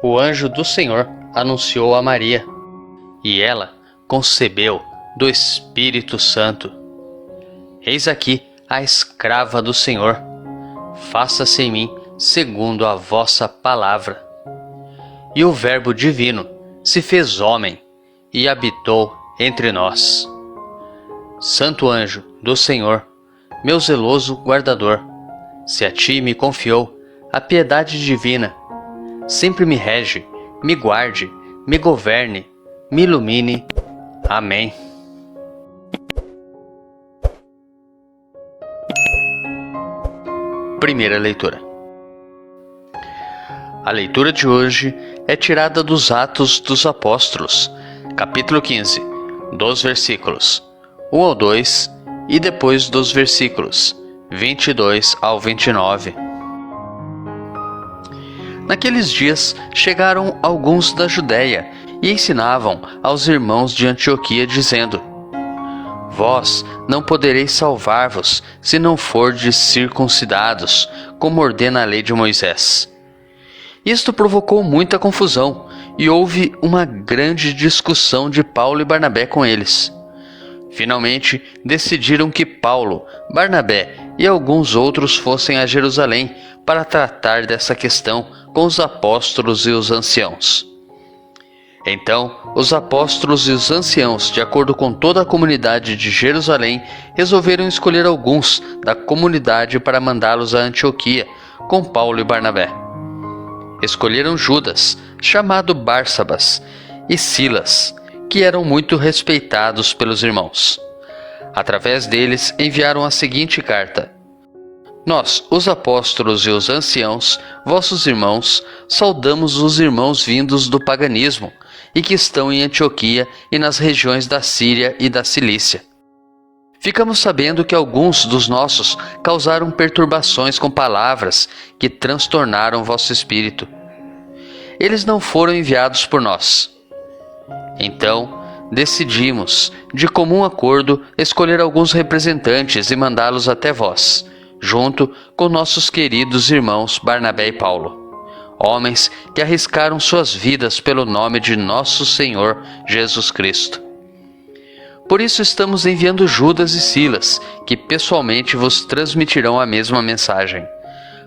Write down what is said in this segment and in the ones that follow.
O anjo do Senhor anunciou a Maria, e ela concebeu do Espírito Santo. Eis aqui a escrava do Senhor, faça-se em mim segundo a vossa palavra. E o Verbo divino se fez homem e habitou entre nós. Santo anjo do Senhor, meu zeloso guardador, se a ti me confiou a piedade divina, sempre me rege, me guarde, me governe, me ilumine. Amém. Primeira leitura. A leitura de hoje é tirada dos Atos dos Apóstolos, capítulo 15, dos versículos 1 ao 2 e depois dos versículos 22 ao 29. Naqueles dias chegaram alguns da Judéia e ensinavam aos irmãos de Antioquia, dizendo: Vós não podereis salvar-vos se não fordes circuncidados, como ordena a lei de Moisés. Isto provocou muita confusão e houve uma grande discussão de Paulo e Barnabé com eles. Finalmente, decidiram que Paulo, Barnabé e alguns outros fossem a Jerusalém para tratar dessa questão com os apóstolos e os anciãos. Então, os apóstolos e os anciãos, de acordo com toda a comunidade de Jerusalém, resolveram escolher alguns da comunidade para mandá-los a Antioquia com Paulo e Barnabé. Escolheram Judas, chamado Barsabas, e Silas, que eram muito respeitados pelos irmãos. Através deles enviaram a seguinte carta: Nós, os apóstolos e os anciãos, vossos irmãos, saudamos os irmãos vindos do paganismo e que estão em Antioquia e nas regiões da Síria e da Cilícia. Ficamos sabendo que alguns dos nossos causaram perturbações com palavras que transtornaram vosso espírito. Eles não foram enviados por nós. Então, decidimos, de comum acordo, escolher alguns representantes e mandá-los até vós, junto com nossos queridos irmãos Barnabé e Paulo, homens que arriscaram suas vidas pelo nome de nosso Senhor Jesus Cristo. Por isso estamos enviando Judas e Silas, que pessoalmente vos transmitirão a mesma mensagem,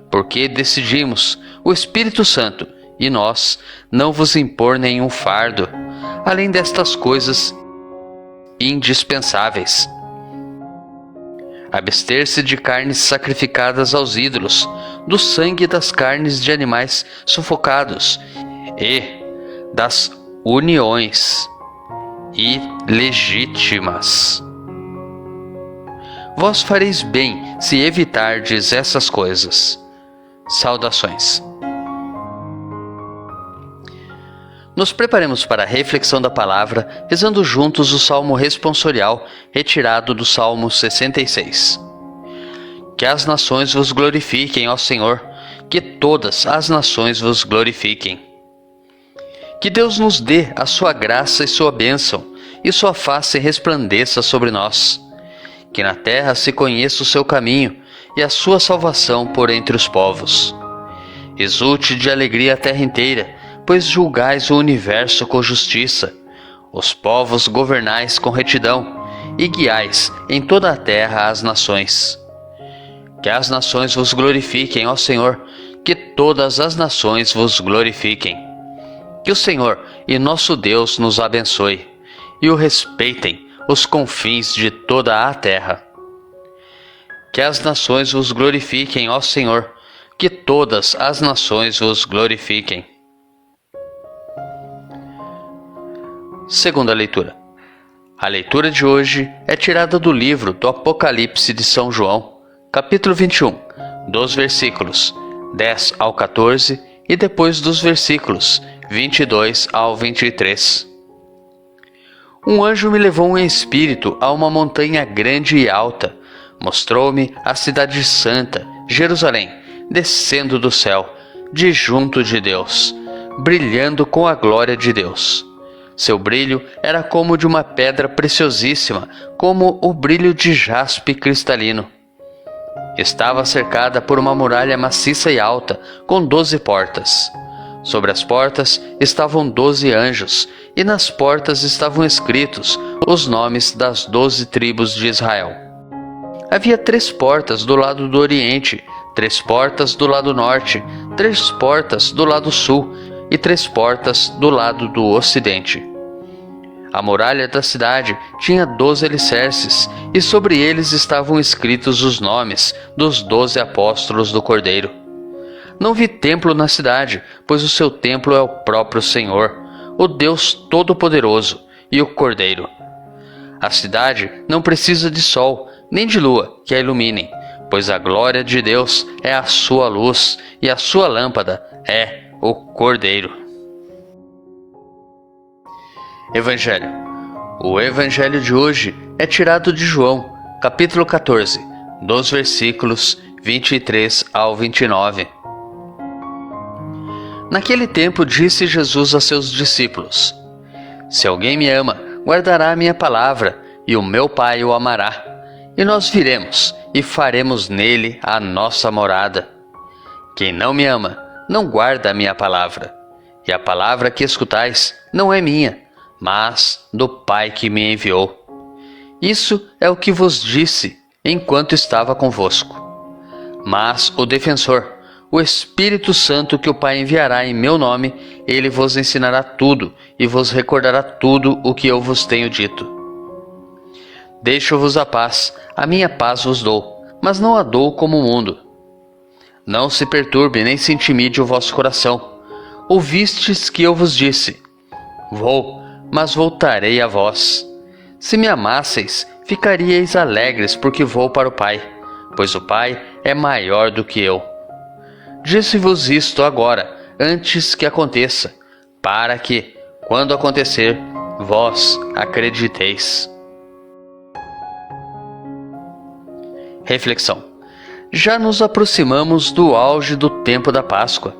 porque decidimos, o Espírito Santo e nós, não vos impor nenhum fardo, além destas coisas indispensáveis: abster-se de carnes sacrificadas aos ídolos, do sangue das carnes de animais sufocados e das uniões ilegítimas. Vós fareis bem se evitardes essas coisas. Saudações. Nos preparemos para a reflexão da palavra, rezando juntos o Salmo responsorial retirado do Salmo 66. Que as nações vos glorifiquem, ó Senhor, que todas as nações vos glorifiquem. Que Deus nos dê a sua graça e sua bênção, e sua face resplandeça sobre nós. Que na terra se conheça o seu caminho, e a sua salvação por entre os povos. Exulte de alegria a terra inteira, pois julgais o universo com justiça. Os povos governais com retidão, e guiais em toda a terra as nações. Que as nações vos glorifiquem, ó Senhor, que todas as nações vos glorifiquem. Que o Senhor e nosso Deus nos abençoe, e o respeitem os confins de toda a terra. Que as nações vos glorifiquem, ó Senhor, que todas as nações vos glorifiquem. Segunda leitura. A leitura de hoje é tirada do livro do Apocalipse de São João, capítulo 21, dos versículos 10 ao 14 e depois dos versículos 22 ao 23. Um anjo me levou em espírito a uma montanha grande e alta, mostrou-me a cidade santa, Jerusalém, descendo do céu, de junto de Deus, brilhando com a glória de Deus. Seu brilho era como de uma pedra preciosíssima, como o brilho de jaspe cristalino. Estava cercada por uma muralha maciça e alta, com 12 portas. Sobre as portas estavam 12 anjos, e nas portas estavam escritos os nomes das 12 tribos de Israel. Havia 3 portas do lado do oriente, 3 portas do lado norte, 3 portas do lado sul e 3 portas do lado do ocidente. A muralha da cidade tinha 12 alicerces, e sobre eles estavam escritos os nomes dos 12 apóstolos do Cordeiro. Não vi templo na cidade, pois o seu templo é o próprio Senhor, o Deus Todo-Poderoso e o Cordeiro. A cidade não precisa de sol, nem de lua que a iluminem, pois a glória de Deus é a sua luz, e a sua lâmpada é o Cordeiro. Evangelho. O Evangelho de hoje é tirado de João, capítulo 14, dos versículos 23 ao 29. Naquele tempo disse Jesus a seus discípulos: Se alguém me ama, guardará a minha palavra, e o meu Pai o amará, e nós viremos e faremos nele a nossa morada. Quem não me ama, não guarda a minha palavra, e a palavra que escutais não é minha, mas do Pai que me enviou. Isso é o que vos disse enquanto estava convosco. Mas o defensor, o Espírito Santo que o Pai enviará em meu nome, ele vos ensinará tudo e vos recordará tudo o que eu vos tenho dito. Deixo-vos a minha paz vos dou, mas não a dou como o mundo. Não se perturbe nem se intimide o vosso coração. Ouvistes que eu vos disse: Vou, mas voltarei a vós. Se me amasseis, ficaríeis alegres porque vou para o Pai, pois o Pai é maior do que eu. Disse-vos isto agora, antes que aconteça, para que, quando acontecer, vós acrediteis. Reflexão. Já nos aproximamos do auge do tempo da Páscoa.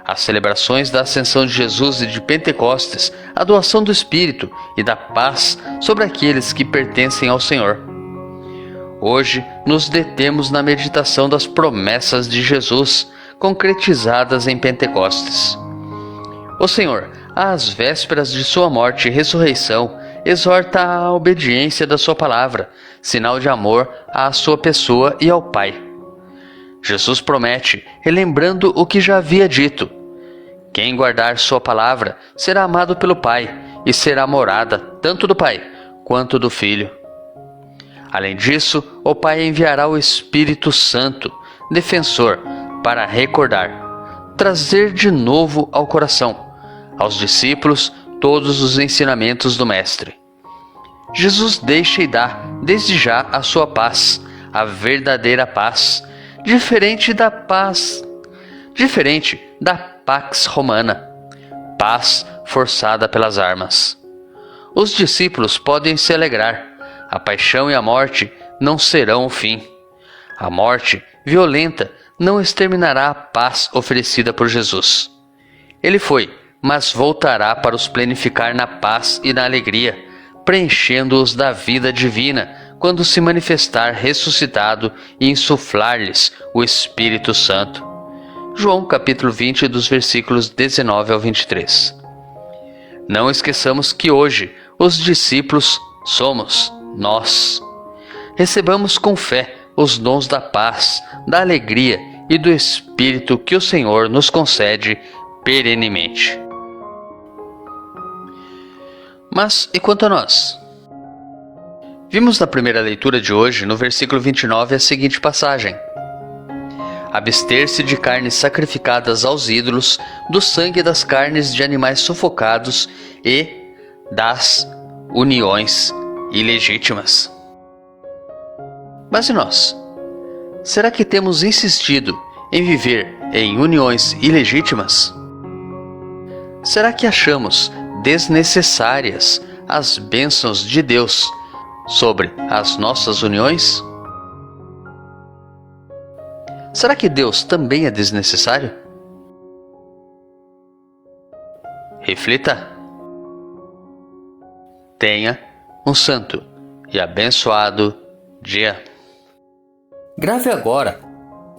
As celebrações da Ascensão de Jesus e de Pentecostes, a doação do Espírito e da paz sobre aqueles que pertencem ao Senhor. Hoje nos detemos na meditação das promessas de Jesus, concretizadas em Pentecostes. O Senhor, às vésperas de sua morte e ressurreição, exorta à obediência da sua palavra, sinal de amor à sua pessoa e ao Pai. Jesus promete, relembrando o que já havia dito: quem guardar sua palavra será amado pelo Pai e será morada tanto do Pai quanto do Filho. Além disso, o Pai enviará o Espírito Santo, defensor, para recordar, trazer de novo ao coração, aos discípulos, todos os ensinamentos do Mestre. Jesus deixa e dá, desde já, a sua paz, a verdadeira paz, diferente da Pax Romana, paz forçada pelas armas. Os discípulos podem se alegrar. A paixão e a morte não serão o fim. A morte violenta não exterminará a paz oferecida por Jesus. Ele foi, mas voltará para os plenificar na paz e na alegria, preenchendo-os da vida divina, quando se manifestar ressuscitado e insuflar-lhes o Espírito Santo. João capítulo 20, dos versículos 19 ao 23. Não esqueçamos que hoje os discípulos somos nós. Recebamos com fé os dons da paz, da alegria e do Espírito que o Senhor nos concede perenemente. Mas e quanto a nós? Vimos na primeira leitura de hoje, no versículo 29, a seguinte passagem: abster-se de carnes sacrificadas aos ídolos, do sangue das carnes de animais sufocados e das uniões ilegítimas. Mas e nós? Será que temos insistido em viver em uniões ilegítimas? Será que achamos desnecessárias as bênçãos de Deus sobre as nossas uniões? Será que Deus também é desnecessário? Reflita. Tenha um santo e abençoado dia. Grave agora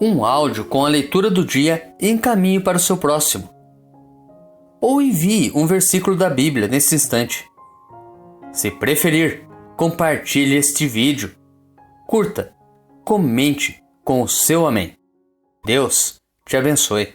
um áudio com a leitura do dia e encaminhe para o seu próximo. ou envie um versículo da Bíblia nesse instante. Se preferir, compartilhe este vídeo. Curta, comente com o seu amém. Deus te abençoe.